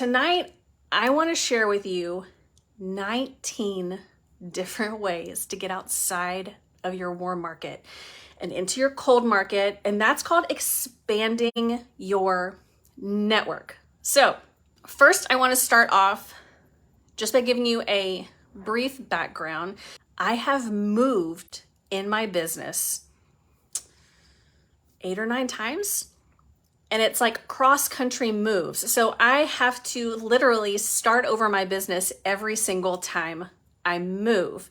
tonight I want to share with you 19 different ways to get outside of your warm market and into your cold market, and that's called expanding your network. So first, I want to start off just by giving you a brief background. I have moved in my business 8 or 9 times, and it's like cross-country moves. So I have to literally start over my business every single time I move.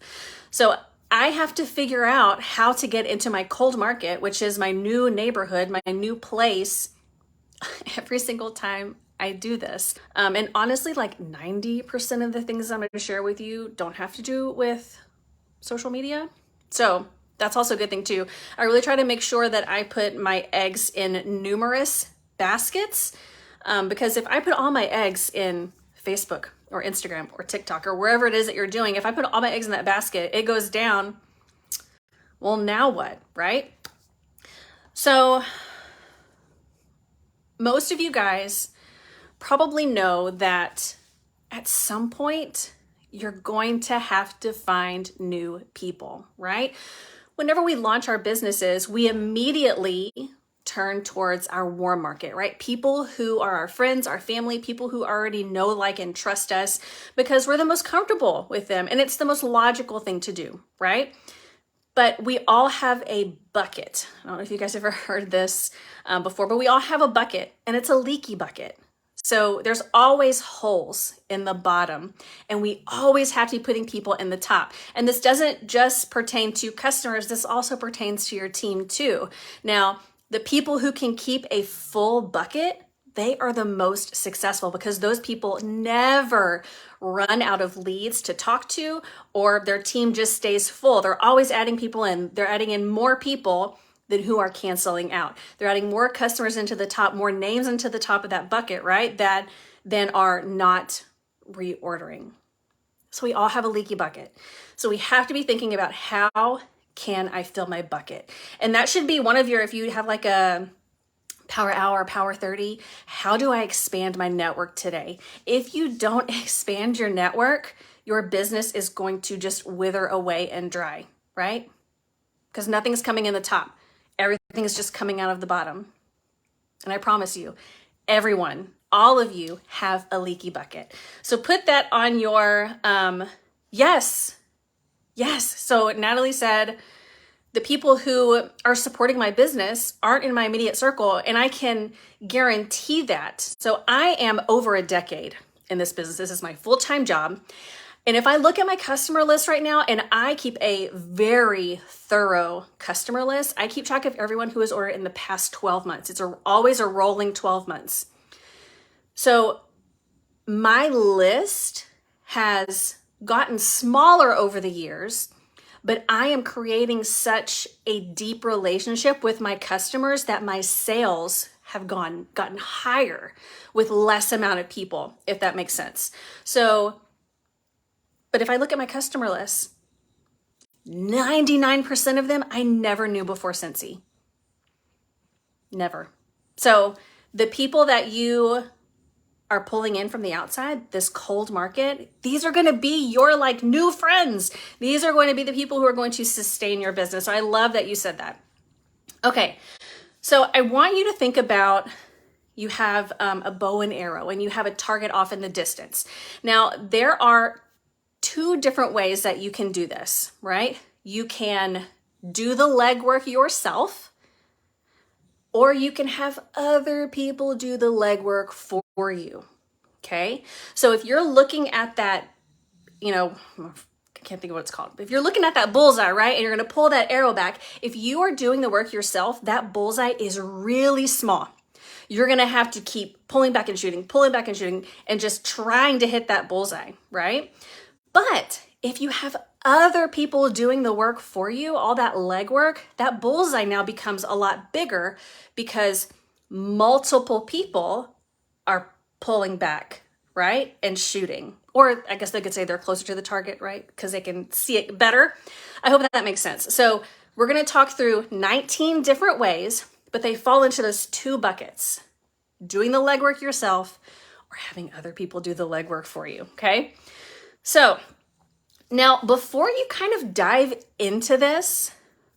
So I have to figure out how to get into my cold market, which is my new neighborhood, my new place, every single time I do this. And honestly, like 90% of the things I'm going to share with you don't have to do with social media. So that's also a good thing too. I really try to make sure that I put my eggs in numerous baskets, because if I put all my eggs in Facebook or Instagram or TikTok or wherever it is that you're doing, if I put all my eggs in that basket, it goes down. Well, now what, right? So most of you guys probably know that at some point you're going to have to find new people, right? Whenever we launch our businesses, we immediately turn towards our warm market, right? People who are our friends, our family, people who already know, like, and trust us because we're the most comfortable with them. And it's the most logical thing to do, right? But we all have a bucket. I don't know if you guys ever heard this before, but we all have a bucket, and it's a leaky bucket. So there's always holes in the bottom, and we always have to be putting people in the top. And this doesn't just pertain to customers, this also pertains to your team too. Now, the people who can keep a full bucket, they are the most successful because those people never run out of leads to talk to, or their team just stays full. They're always adding people in. They're adding in more people than who are canceling out. They're adding more customers into the top, more names into the top of that bucket, right? That then are not reordering. So we all have a leaky bucket. So we have to be thinking about, how can I fill my bucket? And that should be one of your, if you have like a power hour, power 30, how do I expand my network today? If you don't expand your network, your business is going to just wither away and dry, right? Because nothing's coming in the top. Everything is just coming out of the bottom. And I promise you, everyone, all of you have a leaky bucket. So put that on your, yes. So Natalie said, the people who are supporting my business aren't in my immediate circle, and I can guarantee that. So I am over a decade in this business. This is my full-time job. And if I look at my customer list right now, and I keep a very thorough customer list, I keep track of everyone who has ordered in the past 12 months. It's always a rolling 12 months. So my list has gotten smaller over the years, but I am creating such a deep relationship with my customers that my sales have gotten higher with less amount of people, if that makes sense. So, but if I look at my customer list, 99% of them I never knew before Scentsy. Never. So the people that you are pulling in from the outside, this cold market, these are going to be your like new friends. These are going to be the people who are going to sustain your business. So I love that you said that. Okay. So I want you to think about, you have a bow and arrow, and you have a target off in the distance. Now, there are 2 different ways that you can do this, right? You can do the legwork yourself, or you can have other people do the legwork for you, okay? So if you're looking at that, I can't think of what it's called. If you're looking at that bullseye, right, and you're gonna pull that arrow back, if you are doing the work yourself, that bullseye is really small. You're gonna have to keep pulling back and shooting, and just trying to hit that bullseye, right? But if you have other people doing the work for you, all that legwork, that bullseye now becomes a lot bigger because multiple people are pulling back, right? And shooting. Or I guess they could say they're closer to the target, right? Because they can see it better. I hope that makes sense. So we're going to talk through 19 different ways, but they fall into those 2 buckets: doing the legwork yourself, or having other people do the legwork for you, okay? So now, before you kind of dive into this,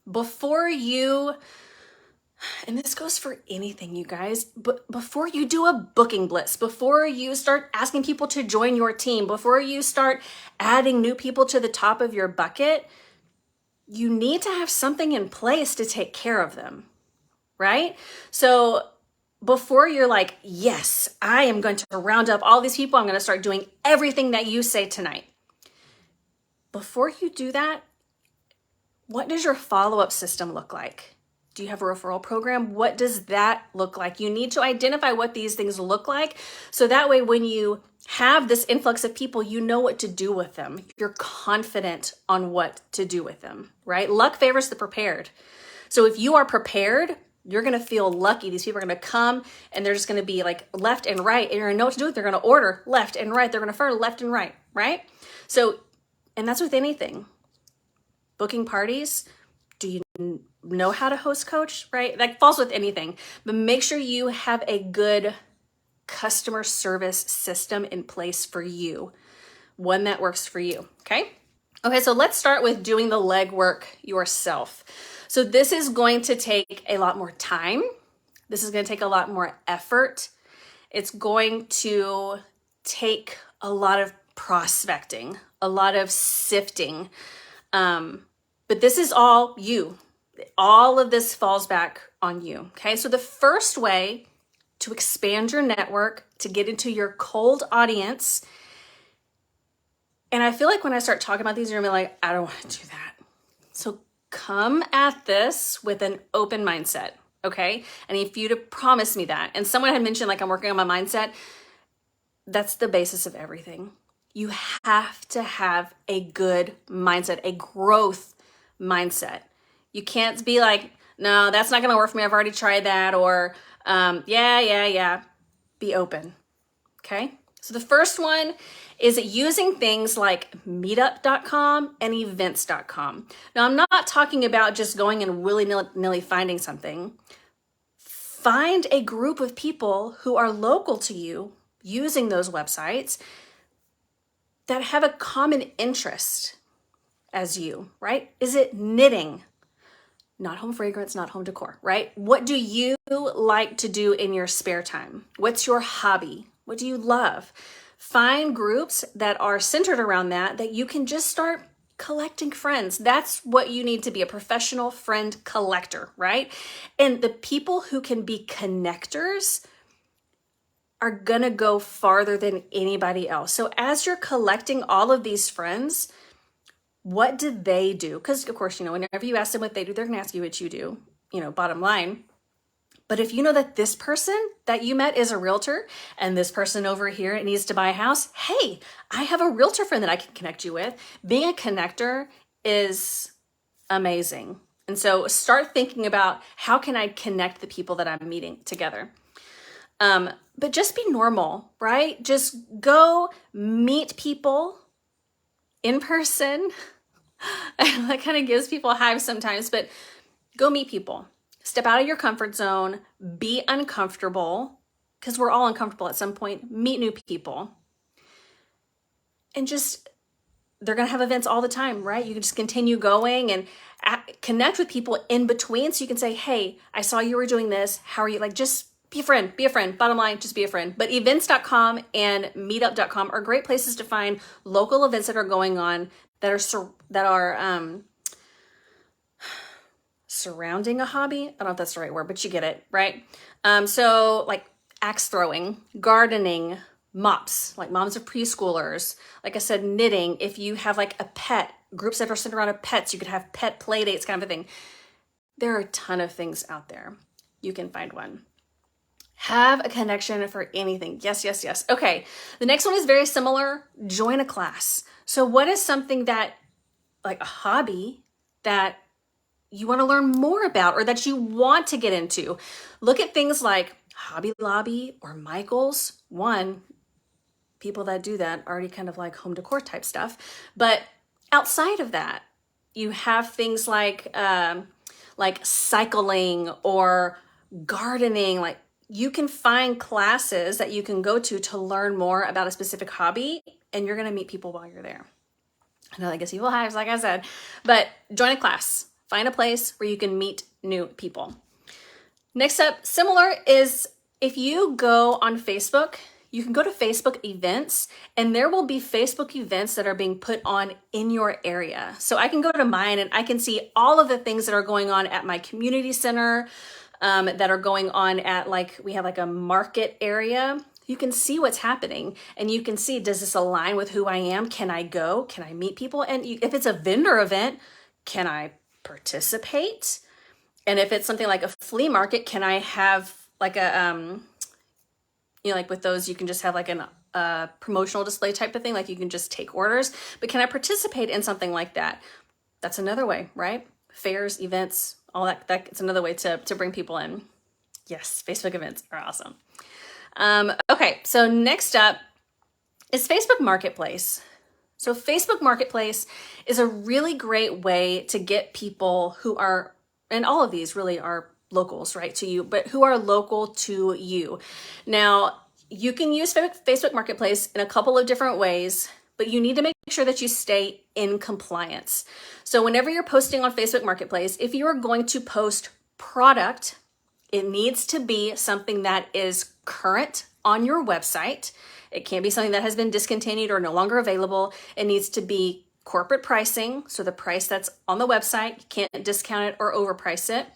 before you, and this goes for anything, you guys, but before you do a booking blitz, before you start asking people to join your team, before you start adding new people to the top of your bucket, you need to have something in place to take care of them, right? So before you're like, yes, I am going to round up all these people, I'm going to start doing everything that you say tonight. Before you do that, what does your follow-up system look like? Do you have a referral program? What does that look like? You need to identify what these things look like, so that way when you have this influx of people, you know what to do with them. You're confident on what to do with them, right? Luck favors the prepared. So if you are prepared, you're going to feel lucky. These people are going to come and they're just going to be like left and right, and you're going to know what to do with it. They're going to order left and right. They're going to refer left and right, right? So, and that's with anything. Booking parties, do you know how to host coach, right? That falls with anything, but make sure you have a good customer service system in place for you, one that works for you, okay? Okay, so let's start with doing the legwork yourself. So this is going to take a lot more time. This is going to take a lot more effort. It's going to take a lot of prospecting, a lot of sifting. But this is all you. All of this falls back on you, okay? So the first way to expand your network, to get into your cold audience, and I feel like when I start talking about these, you're gonna be like, I don't want to do that. So come at this with an open mindset, okay? I need for you to promise me that. And someone had mentioned, like, I'm working on my mindset. That's the basis of everything. You have to have a good mindset, a growth mindset. You can't be like, no, that's not gonna work for me. I've already tried that. Or, yeah. Be open, okay? So the first one is using things like MeetUp.com and Events.com. Now, I'm not talking about just going and willy-nilly finding something. Find a group of people who are local to you using those websites that have a common interest as you, right? Is it knitting? Not home fragrance, not home decor, right? What do you like to do in your spare time? What's your hobby? What do you love? Find groups that are centered around that you can just start collecting friends. That's what you need to be, a professional friend collector, right? And the people who can be connectors are gonna go farther than anybody else. So as you're collecting all of these friends, what did they do? Because of course, whenever you ask them what they do, they're gonna ask you what you do, bottom line. But if you know that this person that you met is a realtor and this person over here needs to buy a house, hey, I have a realtor friend that I can connect you with. Being a connector is amazing. And so start thinking about, how can I connect the people that I'm meeting together? But just be normal, right? Just go meet people in person. That kind of gives people hives sometimes, but go meet people. Step out of your comfort zone, be uncomfortable, because we're all uncomfortable at some point. Meet new people. And they're going to have events all the time, right? You can just continue going and connect with people in between. So you can say, hey, I saw you were doing this. How are you? Like, just be a friend, Bottom line, just be a friend. But events.com and meetup.com are great places to find local events that are going on that are surrounding a hobby. I don't know if that's the right word, but you get it, right? So like axe throwing, gardening, mops, like moms of preschoolers. Like I said, knitting. If you have like a pet, groups that are centered around pets, you could have pet play dates, kind of a thing. There are a ton of things out there. You can find one. Have a connection for anything. Yes. Okay. The next one is very similar. Join a class. So what is something that, like a hobby that you want to learn more about or that you want to get into? Look at things like Hobby Lobby or Michael's. People that do that already kind of like home decor type stuff. But outside of that, you have things like cycling or gardening. Like, you can find classes that you can go to learn more about a specific hobby, and you're going to meet people while you're there. I know that gets evil hives, like I said, but join a class. Find a place where you can meet new people. Next up, similar, is if you go on Facebook, you can go to Facebook events, and there will be Facebook events that are being put on in your area. So I can go to mine and I can see all of the things that are going on at my community center, that are going on at, like, we have like a market area. You can see what's happening, and you can see, does this align with who I am? Can I go? Can I meet people? And if it's a vendor event, can I participate? And if it's something like a flea market, can I have like a, like with those, you can just have like a promotional display type of thing, like you can just take orders, but can I participate in something like that? That's another way, right? Fairs, events, all that's another way to bring people in. Yes, Facebook events are awesome. Okay, so next up is Facebook Marketplace. So Facebook Marketplace is a really great way to get people who are, and all of these really are locals, right, to you, but who are local to you. Now, you can use Facebook Marketplace in a couple of different ways, but you need to make sure that you stay in compliance. So whenever you're posting on Facebook Marketplace, if you are going to post product, it needs to be something that is current on your website. It can't be something that has been discontinued or no longer available. It needs to be corporate pricing, so the price that's on the website, you can't discount it or overprice it.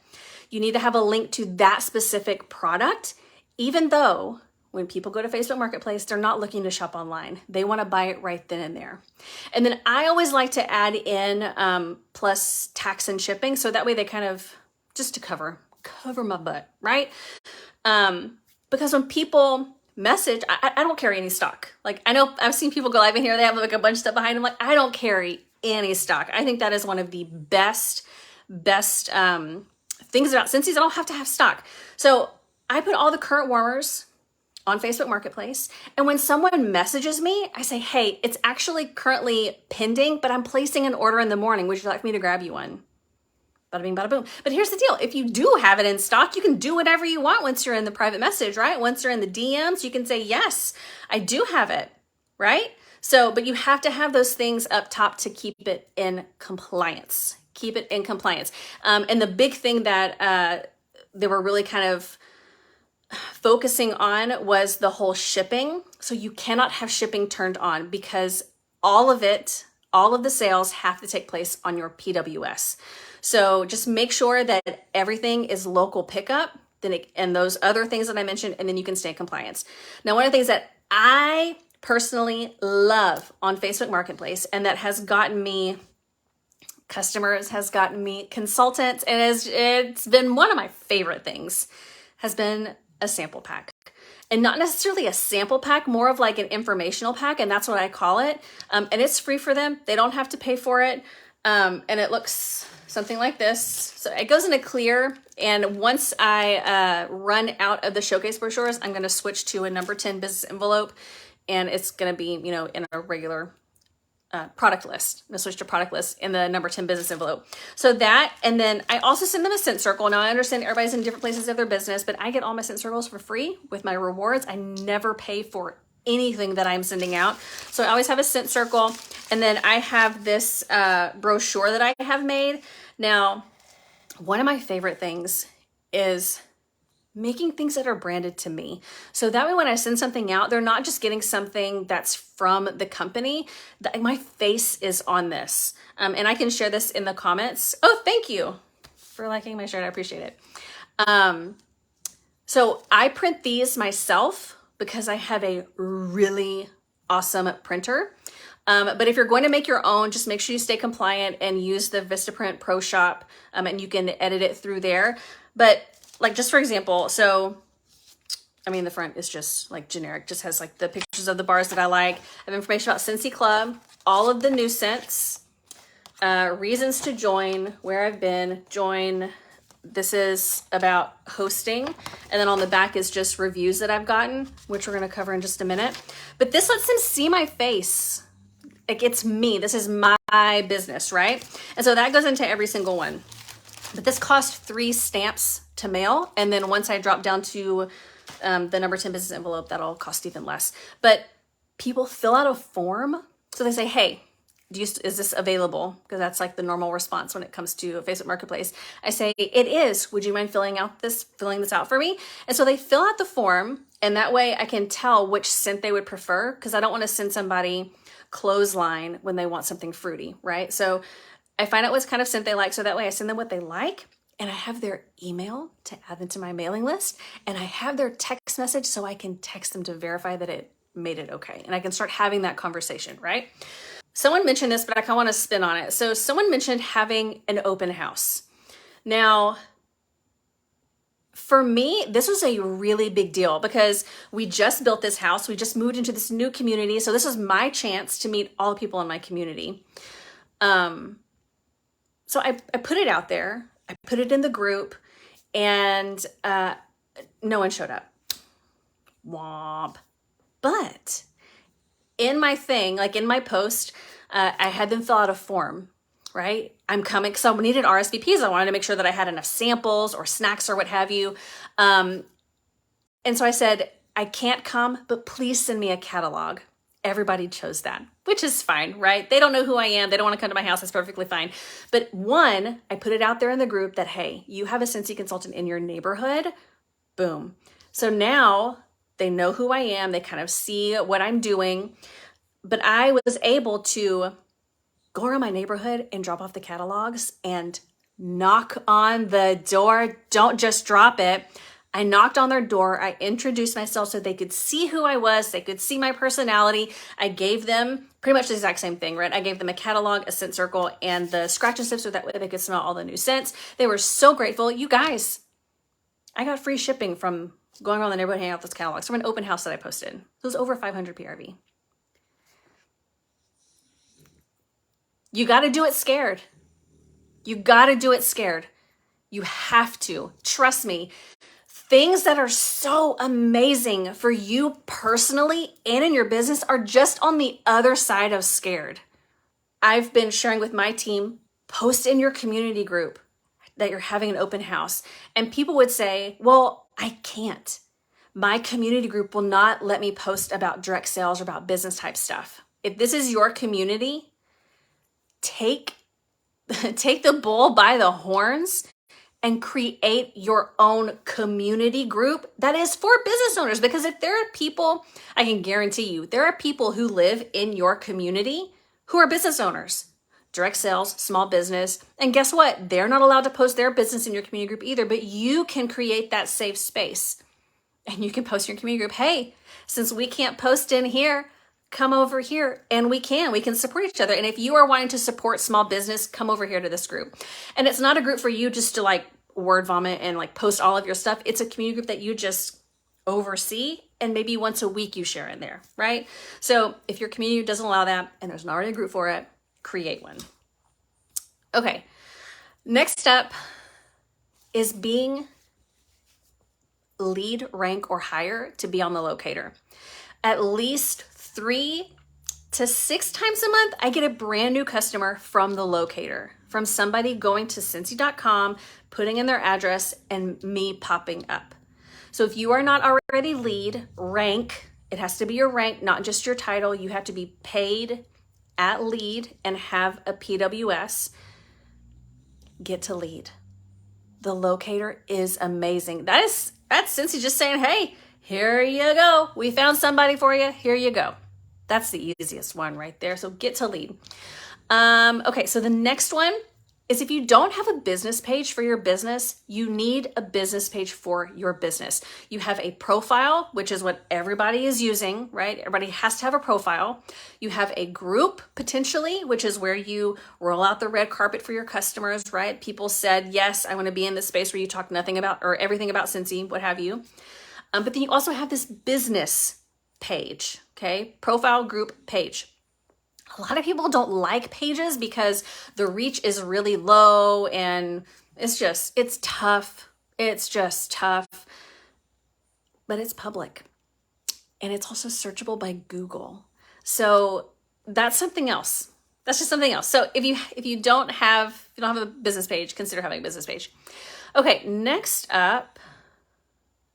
You need to have a link to that specific product, even though when people go to Facebook Marketplace, they're not looking to shop online. They want to buy it right then and there. And then I always like to add in plus tax and shipping, so that way they kind of, just to cover my butt, right? Because when people message, I don't carry any stock. Like, I know I've seen people go live in here, they have like a bunch of stuff behind them. Like, I don't carry any stock. I think that is one of the best things about Scentsy. I don't have to have stock. So I put all the current warmers on Facebook Marketplace. And when someone messages me, I say, hey, it's actually currently pending, but I'm placing an order in the morning. Would you like me to grab you one? Bada bing, bada boom. But here's the deal. If you do have it in stock, you can do whatever you want once you're in the private message, right? Once you're in the DMs, you can say, yes, I do have it, right? So, but you have to have those things up top to keep it in compliance. Keep it in compliance. And the big thing that they were really kind of focusing on was the whole shipping. So you cannot have shipping turned on, because all of the sales have to take place on your PWS. So just make sure that everything is local pickup, and those other things that I mentioned, and then you can stay in compliance. Now, one of the things that I personally love on Facebook Marketplace, and that has gotten me customers, has gotten me consultants, and it's been one of my favorite things, has been a sample pack. And not necessarily a sample pack, more of like an informational pack, and that's what I call it. And it's free for them. They don't have to pay for it. And it looks something like this. So it goes into clear. And once I run out of the showcase brochures, I'm going to switch to a number 10 business envelope. And it's going to be, in a regular product list. I'm going to switch to product list in the number 10 business envelope. So that, and then I also send them a scent circle. Now I understand everybody's in different places of their business, but I get all my scent circles for free with my rewards. I never pay for anything that I'm sending out. So I always have a scent circle. And then I have this brochure that I have made. Now, one of my favorite things is making things that are branded to me. So that way when I send something out, they're not just getting something that's from the company. My face is on this. And I can share this in the comments. Oh, thank you for liking my shirt. I appreciate it. So I print these myself because I have a really awesome printer. But if you're going to make your own, just make sure you stay compliant and use the Vistaprint Pro Shop, and you can edit it through there. But like, just for example, so, the front is just like generic, just has like the pictures of the bars that I like. I have information about Scentsy Club, all of the new scents, reasons to join, where I've been, join. This is about hosting. And then on the back is just reviews that I've gotten, which we're going to cover in just a minute. But this lets them see my face. Like, it's me. This is my business, right? And so that goes into every single one. But this cost 3 stamps to mail. And then once I drop down to the number 10 business envelope, that'll cost even less. But people fill out a form. So they say, hey, is this available? Because that's like the normal response when it comes to a Facebook Marketplace. I say, it is. Would you mind filling this out for me? And so they fill out the form, and that way I can tell which scent they would prefer, because I don't want to send somebody clothesline when they want something fruity, right? So I find out what kind of scent they like, so that way I send them what they like, and I have their email to add them to my mailing list, and I have their text message so I can text them to verify that it made it okay, and I can start having that conversation, right? Someone mentioned this, but I kind of want to spin on it. So someone mentioned having an open house. Now, for me, this was a really big deal because we just built this house. We just moved into this new community. So this was my chance to meet all the people in my community. So I put it out there. I put it in the group, and no one showed up. Womp. But in my thing, like in my post, I had them fill out a form, right? I'm coming, because I needed RSVPs. I wanted to make sure that I had enough samples or snacks or what have you. And so I said, I can't come, but please send me a catalog. Everybody chose that, which is fine, right? They don't know who I am. They don't want to come to my house. That's perfectly fine. But one, I put it out there in the group that, hey, you have a Scentsy consultant in your neighborhood. Boom. So now they know who I am. They kind of see what I'm doing. But I was able to go around my neighborhood and drop off the catalogs and knock on the door. Don't just drop it. I knocked on their door. I introduced myself so they could see who I was. They could see my personality. I gave them pretty much the exact same thing, right? I gave them a catalog, a scent circle, and the scratch and sniff so that way they could smell all the new scents. They were so grateful. You guys, I got free shipping from going around the neighborhood hanging out with those catalogs from an open house that I posted. It was over 500 PRV. You got to do it scared. You got to do it scared. You have to. Trust me. Things that are so amazing for you personally and in your business are just on the other side of scared. I've been sharing with my team, post in your community group that you're having an open house. And people would say, well, I can't. My community group will not let me post about direct sales or about business type stuff. If this is your community, take the bull by the horns and create your own community group that is for business owners. Because if there are people, I can guarantee you, there are people who live in your community who are business owners, direct sales, small business. And guess what? They're not allowed to post their business in your community group either, but you can create that safe space. And you can post in your community group, hey, since we can't post in here, come over here, and we can support each other. And if you are wanting to support small business, come over here to this group. And it's not a group for you just to like word vomit and like post all of your stuff. It's a community group that you just oversee, and maybe once a week you share in there, right? So if your community doesn't allow that and there's not already a group for it, create one. Okay, next step is being lead, rank, or higher to be on the locator. At least 3 to 6 times a month, I get a brand new customer from the locator, from somebody going to Scentsy.com, putting in their address, and me popping up. So if you are not already lead, rank, it has to be your rank, not just your title. You have to be paid at lead and have a PWS. Get to lead. The locator is amazing. That's Scentsy just saying, hey, here you go. We found somebody for you. Here you go. That's the easiest one right there. So get to lead. Okay, so the next one is if you don't have a business page for your business, you need a business page for your business. You have a profile, which is what everybody is using, right? Everybody has to have a profile. You have a group potentially, which is where you roll out the red carpet for your customers, right? People said, yes, I want to be in this space where you talk nothing about or everything about Scentsy, what have you. But then you also have this business page, okay? Profile, group, page. A lot of people don't like pages because the reach is really low and it's tough. It's just tough, but it's public and it's also searchable by Google. So that's something else. That's just something else. So if you don't have a business page, consider having a business page. Okay, next up,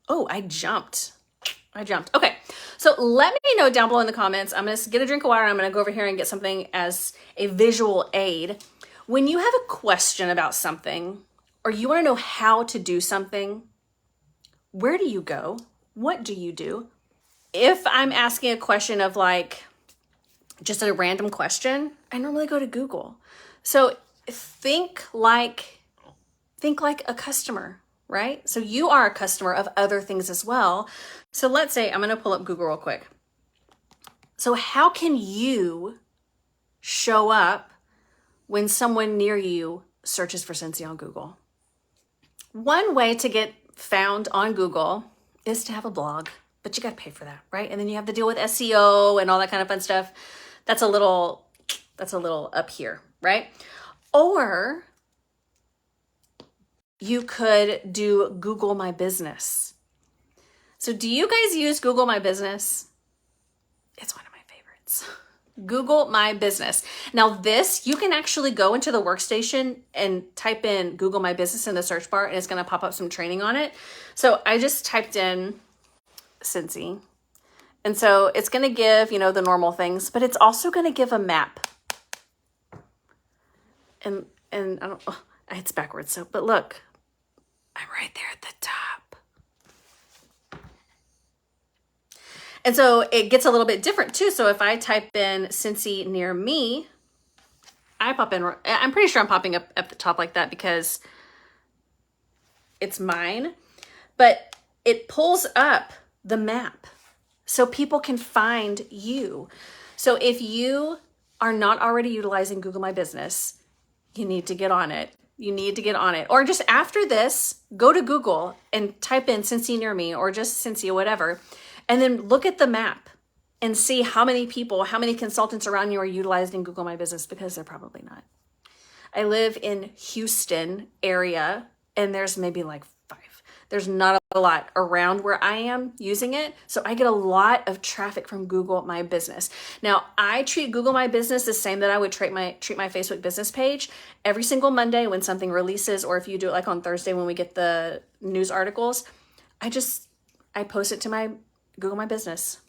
Oh, I jumped. Okay, so let me know down below in the comments. I'm going to get a drink of water. I'm going to go over here and get something as a visual aid. When you have a question about something, or you want to know how to do something, where do you go? What do you do? If I'm asking a question of like just a random question, I normally go to Google. So think like a customer, right? So you are a customer of other things as well. So let's say I'm going to pull up Google real quick. So how can you show up when someone near you searches for Scentsy on Google? One way to get found on Google is to have a blog, but you got to pay for that, right? And then you have to deal with SEO and all that kind of fun stuff. That's a little up here, right? Or you could do Google My Business. So do you guys use Google My Business? It's one of my favorites. Google My Business. Now this, you can actually go into the workstation and type in Google My Business in the search bar, and it's going to pop up some training on it. So I just typed in Scentsy. And so it's going to give, the normal things, but it's also going to give a map. And I don't, it's backwards. So, but look, I'm right there at the top. And so it gets a little bit different too. So if I type in Scentsy near me, I'm pretty sure I'm popping up at the top like that because it's mine, but it pulls up the map so people can find you. So if you are not already utilizing Google My Business, you need to get on it. Or just after this, go to Google and type in Scentsy near me or just Scentsy or whatever, and then look at the map and see how many consultants around you are utilizing Google My Business, because they're probably not. I live in Houston area and there's maybe like 5. There's not a lot around where I am using it. So I get a lot of traffic from Google My Business. Now I treat Google My Business the same that I would treat my Facebook business page. Every single Monday when something releases, or if you do it like on Thursday when we get the news articles, I post it to my Google My Business.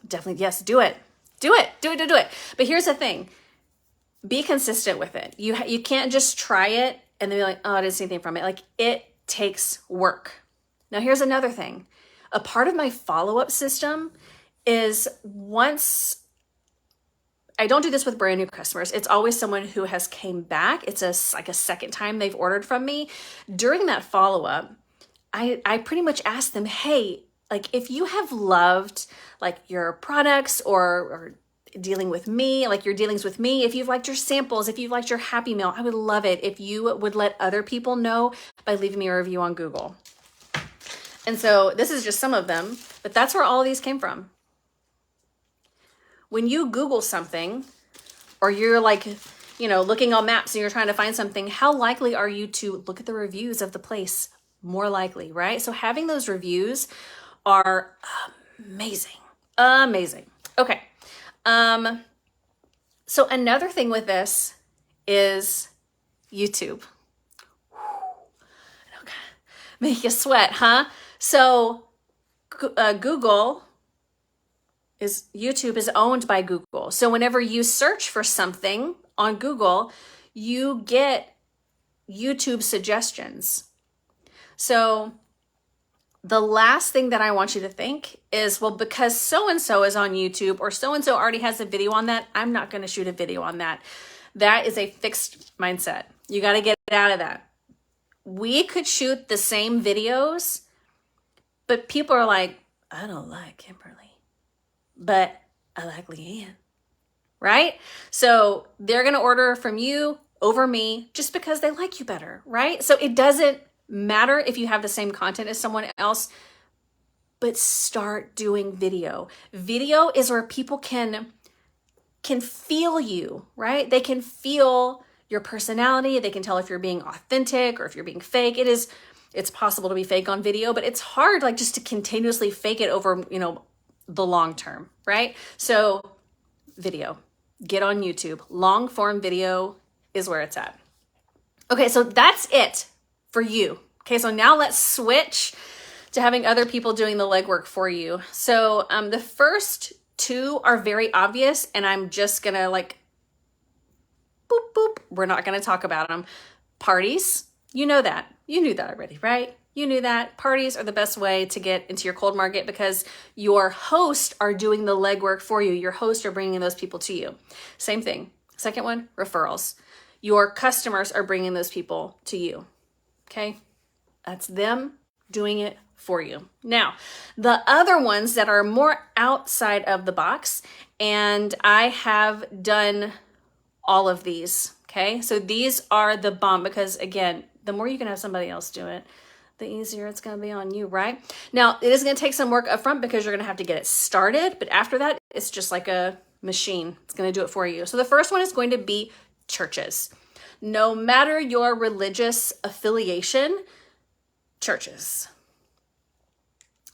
Definitely, yes, do it. But here's the thing. Be consistent with it. You can't just try it and then be like, oh, I didn't see anything from it. Like, it takes work. Now, here's another thing. A part of my follow-up system is once I don't do this with brand new customers. It's always someone who has came back. It's like a second time they've ordered from me. During that follow-up, I pretty much ask them, hey, like if you have loved like your products or dealing with me, like your dealings with me, if you've liked your samples, if you've liked your Happy Meal, I would love it if you would let other people know by leaving me a review on Google. And so this is just some of them, but that's where all of these came from. When you Google something, or you're like, looking on maps and you're trying to find something, how likely are you to look at the reviews of the place? More likely, right? So having those reviews are amazing. Okay. So another thing with this is YouTube. Okay. Make you sweat, huh? So YouTube is owned by Google. So whenever you search for something on Google, you get YouTube suggestions. So the last thing that I want you to think is, well, because so-and-so is on YouTube or so-and-so already has a video on that, I'm not going to shoot a video on that. That is a fixed mindset. You got to get out of that. We could shoot the same videos, but people are like, I don't like Kimberly, but I like Leanne, right? So they're going to order from you over me just because they like you better, right? So it doesn't matter if you have the same content as someone else, but start doing video. Video is where people can feel you, right? They can feel your personality. They can tell if you're being authentic or if you're being fake. It's possible to be fake on video, but it's hard like just to continuously fake it over, the long term, right? So video, get on YouTube. Long form video is where it's at. Okay, so that's it for you. Okay, so now let's switch to having other people doing the legwork for you. So the first two are very obvious, and I'm just gonna like, boop, boop. We're not gonna talk about them. Parties, you know that. You knew that already, right? You knew that. Parties are the best way to get into your cold market because your hosts are doing the legwork for you. Your hosts are bringing those people to you. Same thing. Second one, referrals. Your customers are bringing those people to you. Okay? That's them doing it for you. Now, the other ones that are more outside of the box, and I have done all of these. Okay? So these are the bomb because, again, the more you can have somebody else do it, the easier it's going to be on you, right? Now, it is going to take some work up front because you're going to have to get it started, but after that, it's just like a machine. It's going to do it for you. So the first one is going to be churches. No matter your religious affiliation, churches.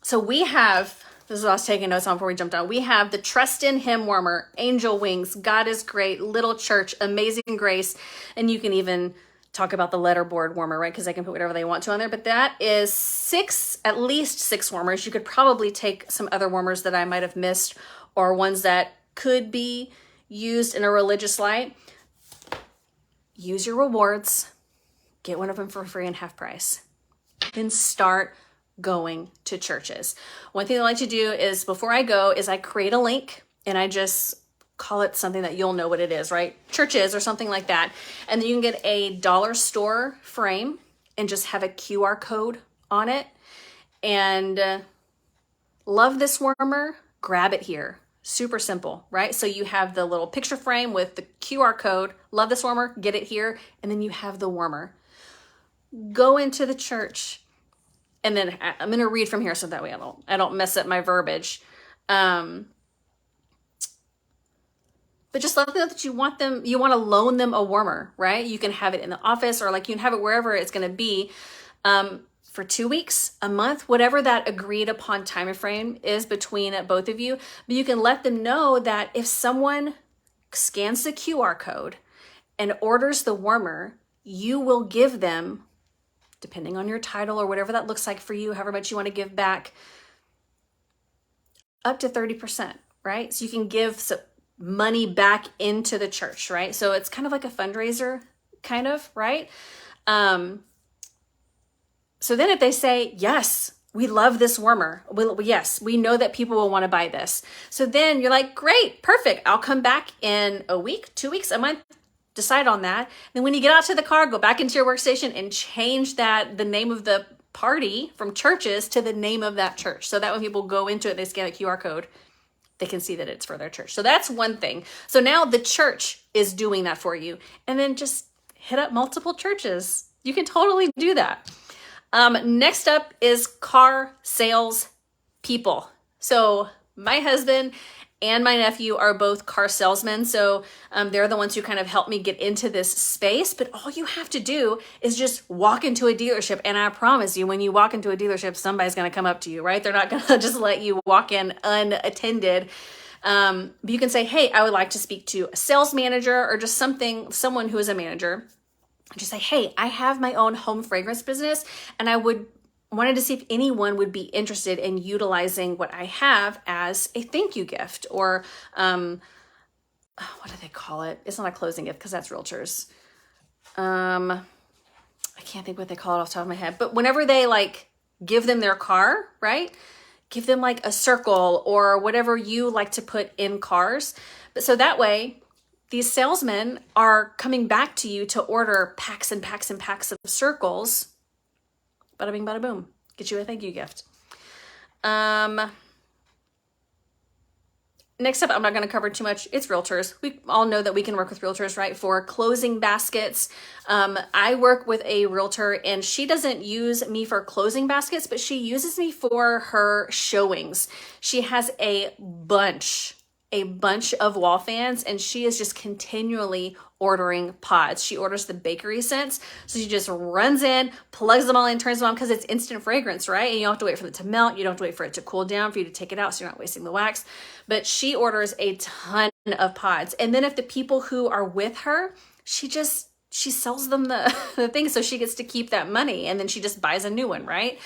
So we have, this is what I was taking notes on before we jumped on. We have the Trust in Him warmer, Angel Wings, God is Great, Little Church, Amazing Grace, and you can even talk about the letterboard warmer, right? Because they can put whatever they want to on there. But that is at least six warmers. You could probably take some other warmers that I might have missed or ones that could be used in a religious light. Use your rewards. Get one of them for free and half price. Then start going to churches. One thing I like to do is before I go is I create a link and I just call it something that you'll know what it is, right? Churches or something like that. And then you can get a dollar store frame and just have a QR code on it. And love this warmer, grab it here. Super simple, right? So you have the little picture frame with the QR code, love this warmer, get it here. And then you have the warmer. Go into the church. And then I'm going to read from here so that way I don't mess up my verbiage. But just let them know that you want to loan them a warmer, right? You can have it in the office or like you can have it wherever it's going to be for 2 weeks, a month, whatever that agreed upon time frame is between both of you. But you can let them know that if someone scans the QR code and orders the warmer, you will give them, depending on your title or whatever that looks like for you, however much you want to give back, up to 30%, right? So you can give money back into the church, right? So it's kind of like a fundraiser, kind of, right? So then if they say, yes, we love this warmer. Yes, we know that people will want to buy this. So then you're like, great, perfect. I'll come back in a week, 2 weeks, a month, decide on that. Then when you get out to the car, go back into your workstation and change the name of the party from churches to the name of that church. So that when people go into it, they scan a QR code, they can see that it's for their church. So that's one thing. So now the church is doing that for you. And then just hit up multiple churches. You can totally do that. Next up is car sales people. So my husband and my nephew are both car salesmen. So they're the ones who kind of helped me get into this space. But all you have to do is just walk into a dealership. And I promise you, when you walk into a dealership, somebody's going to come up to you, right? They're not going to just let you walk in unattended. But you can say, hey, I would like to speak to a sales manager or just someone who is a manager. Just say, hey, I have my own home fragrance business and I wanted to see if anyone would be interested in utilizing what I have as a thank you gift or what do they call it? It's not a closing gift because that's realtors. I can't think what they call it off the top of my head, but whenever they like give them their car, right? Give them like a circle or whatever you like to put in cars. But so that way, these salesmen are coming back to you to order packs and packs and packs of circles. Bada bing, bada boom. Get you a thank you gift. Next up, I'm not going to cover too much. It's realtors. We all know that we can work with realtors, right? For closing baskets. I work with a realtor and she doesn't use me for closing baskets, but she uses me for her showings. She has a bunch of wall fans and she is just continually ordering pods. She orders the bakery scents. So she just runs in, plugs them all in, turns them on because it's instant fragrance, right? And you don't have to wait for it to melt. You don't have to wait for it to cool down for you to take it out so you're not wasting the wax. But she orders a ton of pods. And then if the people who are with her, she sells them the thing so she gets to keep that money and then she just buys a new one, right?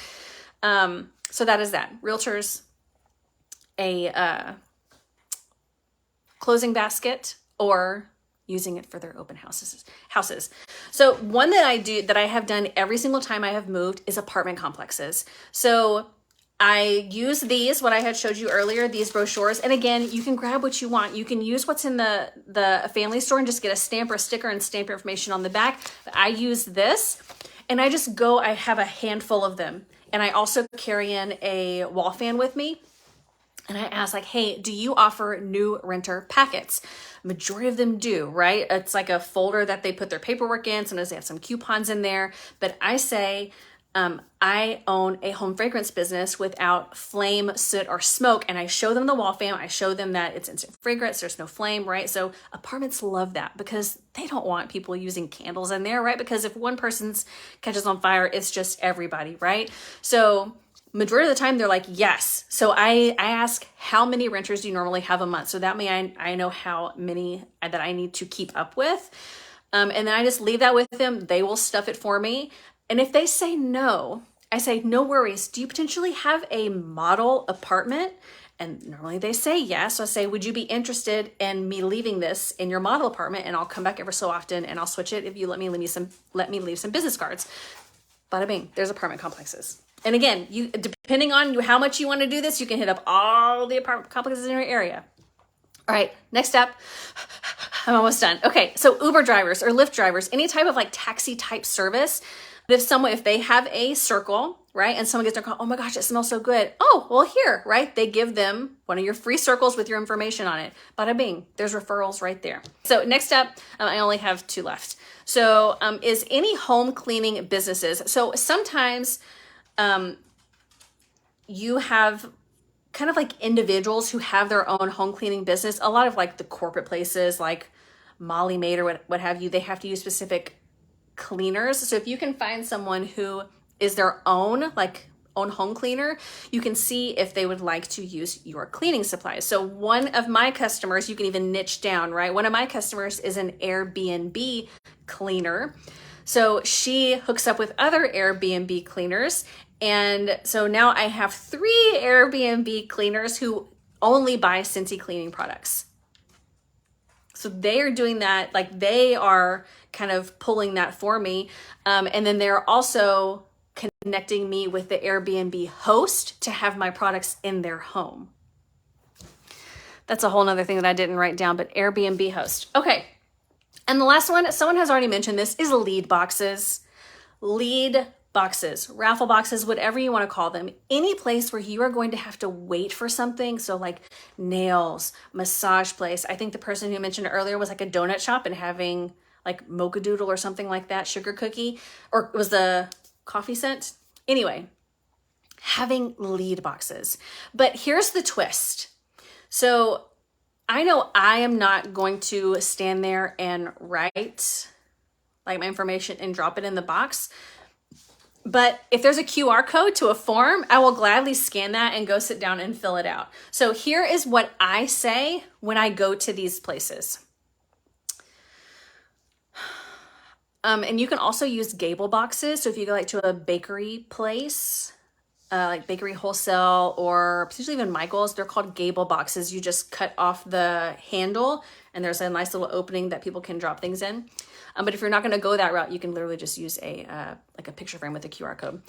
So that is that. Realtors, a closing basket, or using it for their open houses. So one that I have done every single time I have moved is apartment complexes. So I use these, what I had showed you earlier, these brochures. And again, you can grab what you want. You can use what's in the family store and just get a stamp or a sticker and stamp your information on the back. But I use this, and I have a handful of them. And I also carry in a wall fan with me. And I ask, like, hey, do you offer new renter packets? Majority of them do, right? It's like a folder that they put their paperwork in. Sometimes they have some coupons in there. But I say, I own a home fragrance business without flame, soot, or smoke. And I show them the wall fan. I show them that it's instant fragrance. There's no flame, right? So apartments love that because they don't want people using candles in there, right? Because if one person's catches on fire, it's just everybody, right? So majority of the time they're like, yes. So I ask, how many renters do you normally have a month? So that way I know how many that I need to keep up with. And then I just leave that with them. They will stuff it for me. And if they say no, I say, no worries. Do you potentially have a model apartment? And normally they say yes. So I say, would you be interested in me leaving this in your model apartment? And I'll come back ever so often and I'll switch it if you let me leave some business cards. Bada bing, there's apartment complexes. And again, depending on how much you want to do this, you can hit up all the apartment complexes in your area. All right, next step. I'm almost done. Okay, so Uber drivers or Lyft drivers, any type of like taxi type service. If they have a circle, right, and someone gets their call, oh my gosh, it smells so good. Oh, well, here, right? They give them one of your free circles with your information on it. Bada bing, there's referrals right there. So next up, I only have 2 left. So is any home cleaning businesses. So sometimes you have kind of like individuals who have their own home cleaning business. A lot of like the corporate places like Molly Maid or what have you, they have to use specific cleaners. So if you can find someone who is their own home cleaner, you can see if they would like to use your cleaning supplies. So one of my customers, you can even niche down, right? One of my customers is an AirBNB cleaner. So she hooks up with other AirBNB cleaners. And so now I have 3 AirBNB cleaners who only buy Scentsy cleaning products. So they are doing that, like they are kind of pulling that for me. And then they're also connecting me with the AirBNB host to have my products in their home. That's a whole nother thing that I didn't write down, but AirBNB host. Okay. And the last one, someone has already mentioned this, is lead boxes. Lead boxes, raffle boxes, whatever you want to call them. Any place where you are going to have to wait for something. So like nails, massage place. I think the person who mentioned it earlier was like a donut shop and having like mocha doodle or something like that, sugar cookie, or it was the coffee scent. Anyway, having lead boxes. But here's the twist. So I know I am not going to stand there and write like my information and drop it in the box. But if there's a QR code to a form, I will gladly scan that and go sit down and fill it out. So here is what I say when I go to these places. And you can also use gable boxes. So if you go like to a bakery place, like bakery wholesale or potentially even Michael's, they're called gable boxes. You just cut off the handle and there's a nice little opening that people can drop things in. But if you're not going to go that route, you can literally just use a picture frame with a QR code.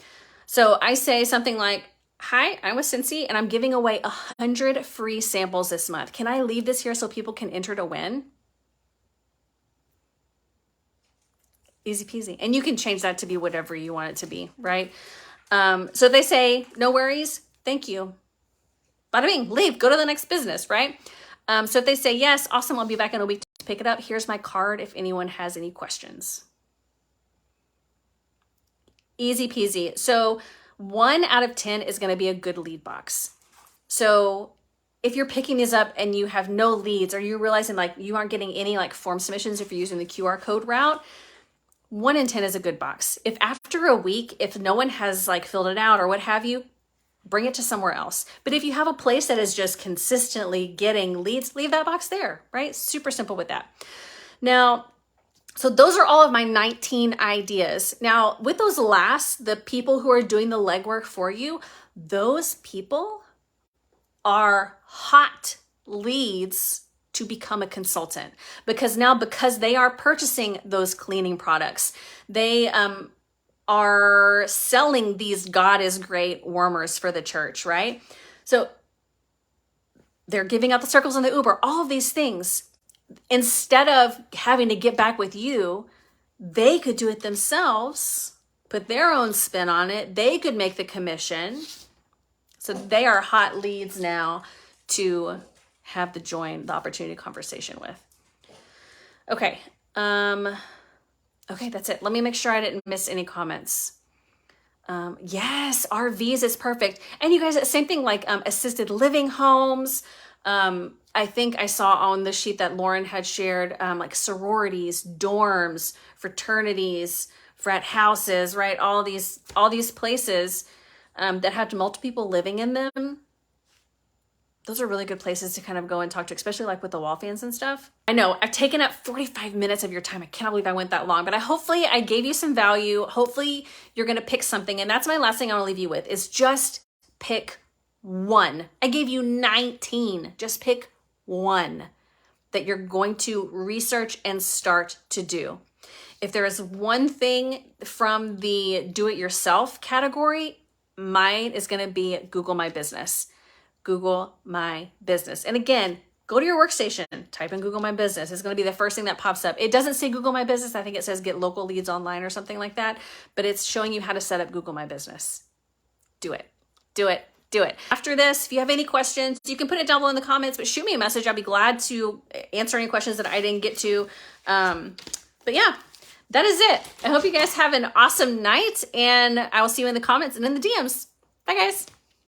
So I say something like, hi, I'm with Scentsy and I'm giving away 100 free samples this month. Can I leave this here so people can enter to win? Easy peasy. And you can change that to be whatever you want it to be, right? So they say, no worries, thank you. Bada bing, leave, go to the next business, right? So if they say, yes, awesome, I'll be back in a week to pick it up. Here's my card if anyone has any questions. Easy peasy. So 1 out of 10 is going to be a good lead box. So if you're picking these up and you have no leads or you're realizing like you aren't getting any like form submissions if you're using the QR code route, 1 in 10 is a good box. If after a week, if no one has like filled it out or what have you, bring it to somewhere else. But if you have a place that is just consistently getting leads, leave that box there, right? Super simple with that. Now, so those are all of my 19 ideas. Now, with those last, the people who are doing the legwork for you, those people are hot leads to become a consultant, because now, because they are purchasing those cleaning products, they are selling these God is great warmers for the church, right? So they're giving out the circles in the Uber, all of these things. Instead of having to get back with you, they could do it themselves, put their own spin on it. They could make the commission. So they are hot leads now to have the opportunity conversation with. Okay. Okay, that's it. Let me make sure I didn't miss any comments. Yes, RVs is perfect. And you guys, same thing, like assisted living homes. I think I saw on the sheet that Lauren had shared, like sororities, dorms, fraternities, frat houses, right? All these places that have multiple people living in them. Those are really good places to kind of go and talk to, especially like with the wall fans and stuff. I know I've taken up 45 minutes of your time. I cannot believe I went that long, but hopefully I gave you some value. Hopefully you're going to pick something. And that's my last thing I want to leave you with, is just pick one. I gave you 19. Just pick one that you're going to research and start to do. If there is one thing from the do-it-yourself category, mine is going to be Google My Business. Google My Business. And again, go to your workstation, type in Google My Business. It's going to be the first thing that pops up. It doesn't say Google My Business. I think it says get local leads online or something like that, but it's showing you how to set up Google My Business. Do it. Do it. Do it. After this, if you have any questions, you can put it down below in the comments, but shoot me a message. I'll be glad to answer any questions that I didn't get to. But yeah, that is it. I hope you guys have an awesome night, and I will see you in the comments and in the DMs. Bye, guys.